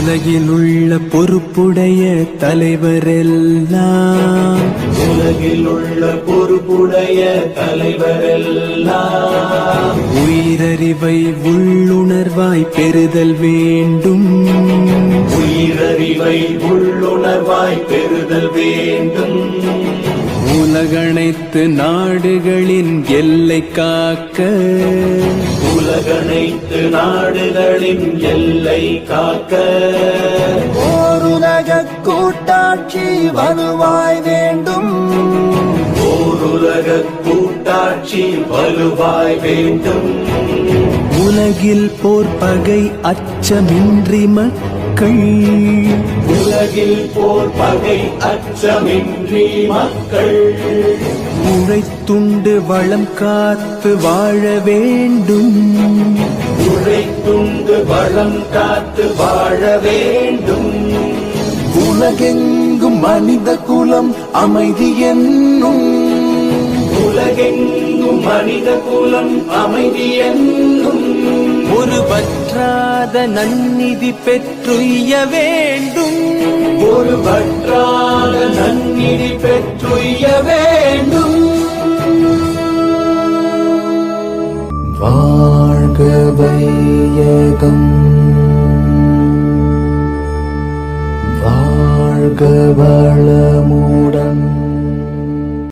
உலகிலுள்ள பொறுப்புடைய தலைவரெல்லாம் உலகிலுள்ள பொறுப்புடைய தலைவரெல்லாம் உயிரறிவை உள்ளுணர்வாய் பெறுதல் வேண்டும். உயிரறிவை உள்ளுணர்வாய் பெறுதல் வேண்டும். உலகனைத்து நாடுகளின் எல்லை காக்க உலகனைத்து நாடுகளின் எல்லை காக்க ஓருலக கூட்டாட்சி வலுவாய் வேண்டும். ஓருலக கூட்டாட்சி வலுவாய் வேண்டும். உலகில் போர் பகை அச்சமின்றி மக்கள் உலகில் போர் பகை அச்சமின்றி மக்கள் உழைத்துண்டு வளம் காத்து வாழ வேண்டும். உழைத்துண்டு வளம் காத்து வாழ வேண்டும். உலகெங்கும் மனித குலம் அமைதி என்னும் உலகெங்கும் மனித குலம் அமைதி என்னும் ஒரு வற்றாத நன்னிதி பெற்றுய்ய வேண்டும். ஒரு வற்றாத நன்னிதி பெற்றுய்ய வேண்டும். வாழ்க வையகம், வாழ்க வளமுடன்,